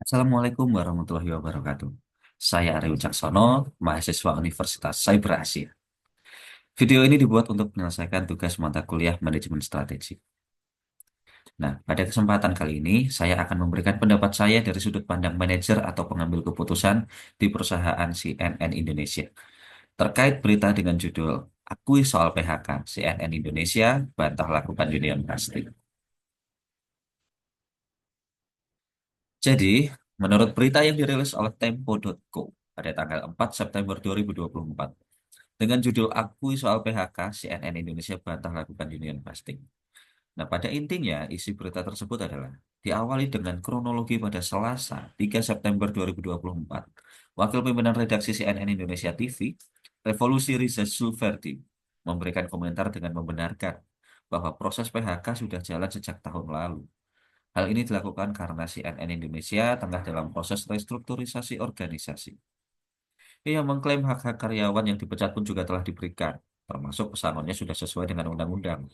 Assalamualaikum warahmatullahi wabarakatuh. Saya Aryo Wicaksono, mahasiswa Universitas Cyber Asia. Video ini dibuat untuk menyelesaikan tugas mata kuliah manajemen strategi. Nah, pada kesempatan kali ini, saya akan memberikan pendapat saya dari sudut pandang manajer atau pengambil keputusan di perusahaan CNN Indonesia. Terkait berita dengan judul, Akui soal PHK, CNN Indonesia bantah lakukan Union Plastik. Jadi, menurut berita yang dirilis oleh Tempo.co pada tanggal 4 September 2024, dengan judul Akui soal PHK, CNN Indonesia bantah lakukan union busting. Nah, pada intinya, isi berita tersebut adalah diawali dengan kronologi pada Selasa, 3 September 2024. Wakil pimpinan redaksi CNN Indonesia TV, Revolusi Riza Sulverdi, memberikan komentar dengan membenarkan bahwa proses PHK sudah jalan sejak tahun lalu. Hal ini dilakukan karena CNN Indonesia tengah dalam proses restrukturisasi organisasi. Ia mengklaim hak-hak karyawan yang dipecat pun juga telah diberikan, termasuk pesangonnya sudah sesuai dengan undang-undang.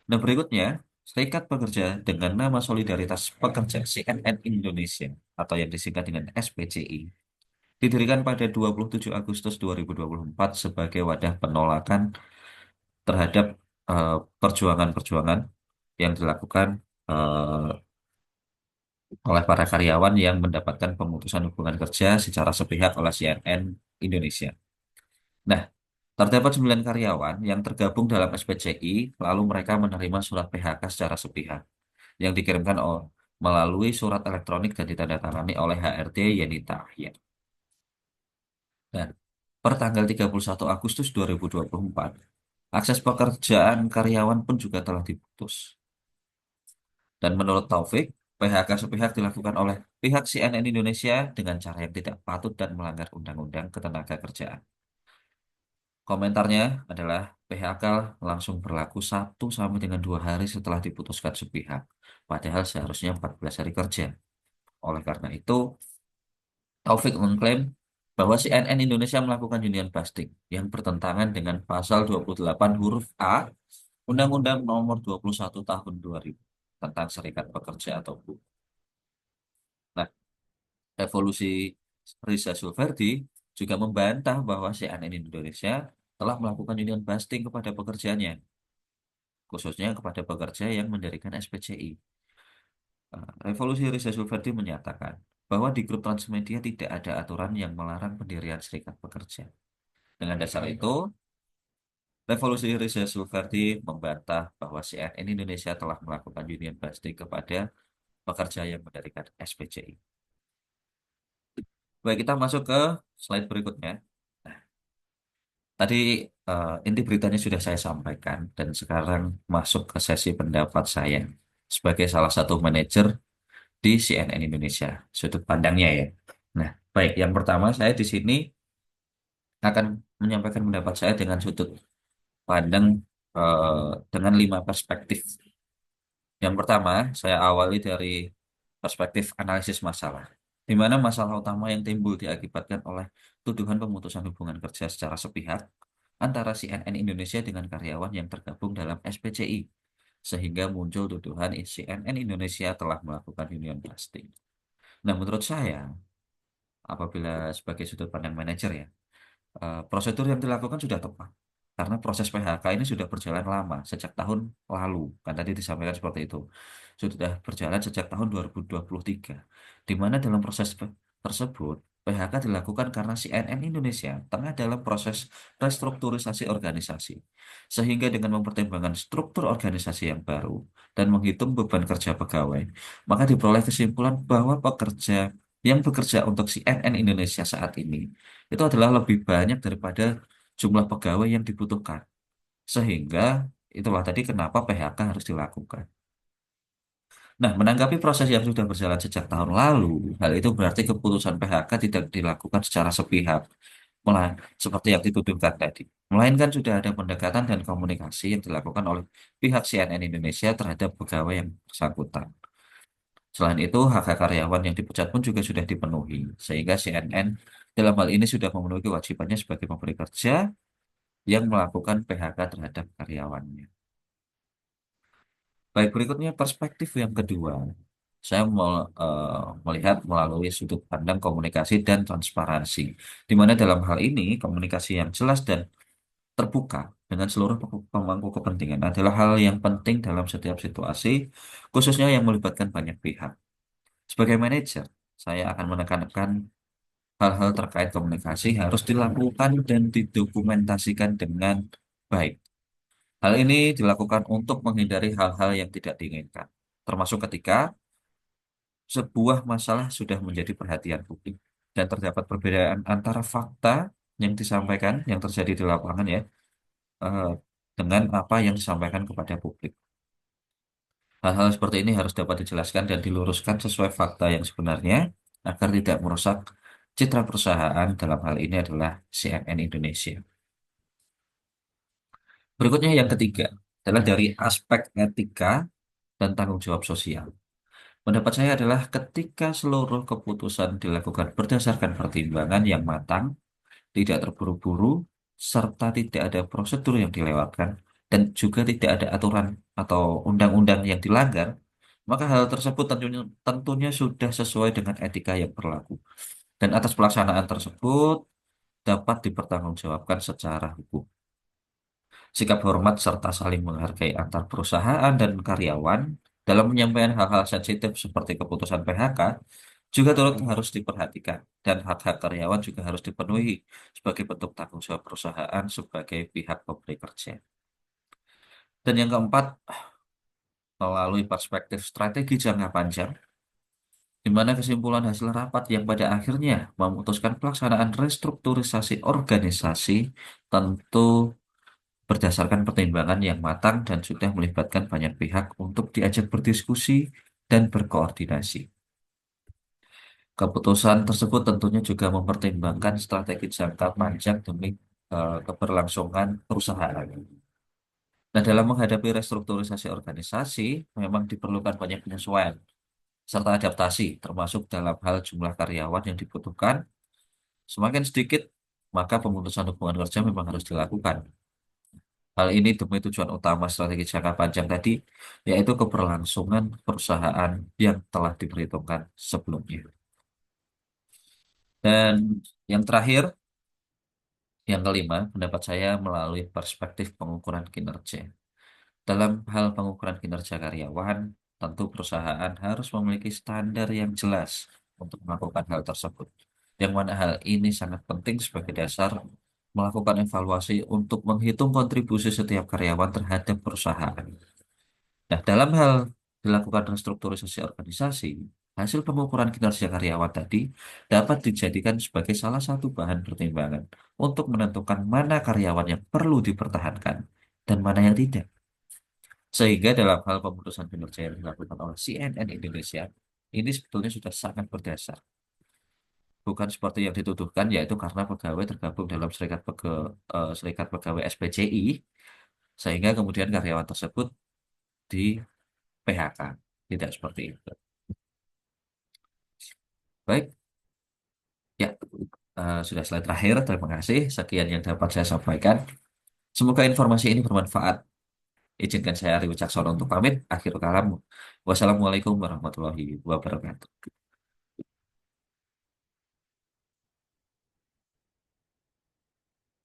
Dan berikutnya, Serikat Pekerja dengan nama Solidaritas Pekerja CNN Indonesia atau yang disingkat dengan SPCI, didirikan pada 27 Agustus 2024 sebagai wadah penolakan terhadap eh, perjuangan-perjuangan yang dilakukan eh, oleh para karyawan yang mendapatkan pemutusan hubungan kerja secara sepihak oleh CNN Indonesia. Nah, terdapat 9 karyawan yang tergabung dalam SPCI, lalu mereka menerima surat PHK secara sepihak yang dikirimkan melalui surat elektronik dan ditandatangani oleh HRD Yeni Tahir. Dan per tanggal 31 Agustus 2024, akses pekerjaan karyawan pun juga telah diputus. Dan menurut Taufik, PHK sepihak dilakukan oleh pihak CNN Indonesia dengan cara yang tidak patut dan melanggar Undang-Undang Ketenagakerjaan. Komentarnya adalah PHK langsung berlaku 1 sampai dengan 2 hari setelah diputuskan sepihak, padahal seharusnya 14 hari kerja. Oleh karena itu, Taufik mengklaim bahwa CNN Indonesia melakukan union busting yang bertentangan dengan pasal 28 huruf A Undang-Undang Nomor 21 Tahun 2000 tentang Serikat Pekerja atau buruh. Nah, Revolusi Riza Sulverdi juga membantah bahwa CNN Indonesia telah melakukan union busting kepada pekerjanya, khususnya kepada pekerja yang mendirikan SPCI. Revolusi Riza Sulverdi menyatakan bahwa di grup Transmedia tidak ada aturan yang melarang pendirian serikat pekerja. Dengan dasar itu, Revolusi Riza Sulverdi membantah bahwa CNN Indonesia telah melakukan union busting kepada pekerja yang mendirikan SPCI. Baik, kita masuk ke slide berikutnya. Nah, tadi inti beritanya sudah saya sampaikan dan sekarang masuk ke sesi pendapat saya sebagai salah satu manajer di CNN Indonesia, sudut pandangnya ya. Nah, baik, yang pertama saya di sini akan menyampaikan pendapat saya dengan sudut pandang dengan 5 perspektif. Yang pertama, saya awali dari perspektif analisis masalah, di mana masalah utama yang timbul diakibatkan oleh tuduhan pemutusan hubungan kerja secara sepihak antara CNN Indonesia dengan karyawan yang tergabung dalam SPCI, sehingga muncul tuduhan CNN Indonesia telah melakukan union busting. Nah, menurut saya, apabila sebagai sudut pandang manajer ya, prosedur yang dilakukan sudah tepat. Karena proses PHK ini sudah berjalan lama, sejak tahun lalu. Kan tadi disampaikan seperti itu. Sudah berjalan sejak tahun 2023. Di mana dalam proses tersebut, PHK dilakukan karena CNN Indonesia tengah dalam proses restrukturisasi organisasi. Sehingga dengan mempertimbangkan struktur organisasi yang baru dan menghitung beban kerja pegawai, maka diperoleh kesimpulan bahwa pekerja yang bekerja untuk CNN Indonesia saat ini itu adalah lebih banyak daripada jumlah pegawai yang dibutuhkan. Sehingga itulah tadi kenapa PHK harus dilakukan. Nah, menanggapi proses yang sudah berjalan sejak tahun lalu, hal itu berarti keputusan PHK tidak dilakukan secara sepihak, seperti yang dituduhkan tadi. Melainkan sudah ada pendekatan dan komunikasi yang dilakukan oleh pihak CNN Indonesia terhadap pegawai yang bersangkutan. Selain itu, hak-hak karyawan yang dipecat pun juga sudah dipenuhi, sehingga CNN dalam hal ini sudah memenuhi kewajibannya sebagai pemberi kerja yang melakukan PHK terhadap karyawannya. Baik, berikutnya perspektif yang kedua. Saya melihat melalui sudut pandang komunikasi dan transparansi, di mana dalam hal ini komunikasi yang jelas dan terbuka dengan seluruh pemangku kepentingan adalah hal yang penting dalam setiap situasi, khususnya yang melibatkan banyak pihak. Sebagai manajer, saya akan menekankan hal-hal terkait komunikasi harus dilakukan dan didokumentasikan dengan baik. Hal ini dilakukan untuk menghindari hal-hal yang tidak diinginkan, termasuk ketika sebuah masalah sudah menjadi perhatian publik dan terdapat perbedaan antara fakta yang disampaikan, yang terjadi di lapangan ya, eh, dengan apa yang disampaikan kepada publik. Hal-hal seperti ini harus dapat dijelaskan dan diluruskan sesuai fakta yang sebenarnya agar tidak merusak citra perusahaan, dalam hal ini adalah CNN Indonesia. Berikutnya yang ketiga adalah dari aspek etika dan tanggung jawab sosial. Pendapat saya adalah ketika seluruh keputusan dilakukan berdasarkan pertimbangan yang matang, tidak terburu-buru, serta tidak ada prosedur yang dilewatkan, dan juga tidak ada aturan atau undang-undang yang dilanggar, maka hal tersebut tentunya sudah sesuai dengan etika yang berlaku. Dan atas pelaksanaan tersebut dapat dipertanggungjawabkan secara hukum. Sikap hormat serta saling menghargai antar perusahaan dan karyawan dalam menyampaikan hal-hal sensitif seperti keputusan PHK juga turut harus diperhatikan dan hak-hak karyawan juga harus dipenuhi sebagai bentuk tanggung jawab perusahaan sebagai pihak pemberi kerja. Dan yang keempat, melalui perspektif strategi jangka panjang, di mana kesimpulan hasil rapat yang pada akhirnya memutuskan pelaksanaan restrukturisasi organisasi tentu berdasarkan pertimbangan yang matang dan sudah melibatkan banyak pihak untuk diajak berdiskusi dan berkoordinasi. Keputusan tersebut tentunya juga mempertimbangkan strategi jangka panjang demi keberlangsungan perusahaan. Nah, dalam menghadapi restrukturisasi organisasi, memang diperlukan banyak penyesuaian serta adaptasi, termasuk dalam hal jumlah karyawan yang dibutuhkan. Semakin sedikit, maka pemutusan hubungan kerja memang harus dilakukan. Hal ini demi tujuan utama strategi jangka panjang tadi, yaitu keberlangsungan perusahaan yang telah diperhitungkan sebelumnya. Dan yang terakhir, yang kelima, pendapat saya melalui perspektif pengukuran kinerja. Dalam hal pengukuran kinerja karyawan, tentu perusahaan harus memiliki standar yang jelas untuk melakukan hal tersebut. Yang mana hal ini sangat penting sebagai dasar melakukan evaluasi untuk menghitung kontribusi setiap karyawan terhadap perusahaan. Nah, dalam hal dilakukan restrukturisasi organisasi, hasil pengukuran kinerja karyawan tadi dapat dijadikan sebagai salah satu bahan pertimbangan untuk menentukan mana karyawan yang perlu dipertahankan dan mana yang tidak. Sehingga dalam hal pemutusan kinerja yang dilakukan oleh CNN Indonesia, ini sebetulnya sudah sangat berdasar. Bukan seperti yang dituduhkan, yaitu karena pegawai tergabung dalam serikat pegawai SPCI, sehingga kemudian karyawan tersebut di PHK. Tidak seperti itu. Baik, ya, sudah slide terakhir. Terima kasih. Sekian yang dapat saya sampaikan. Semoga informasi ini bermanfaat. Izinkan saya Ari Wicaksono untuk pamit. Akhir kalam. Wassalamualaikum warahmatullahi wabarakatuh.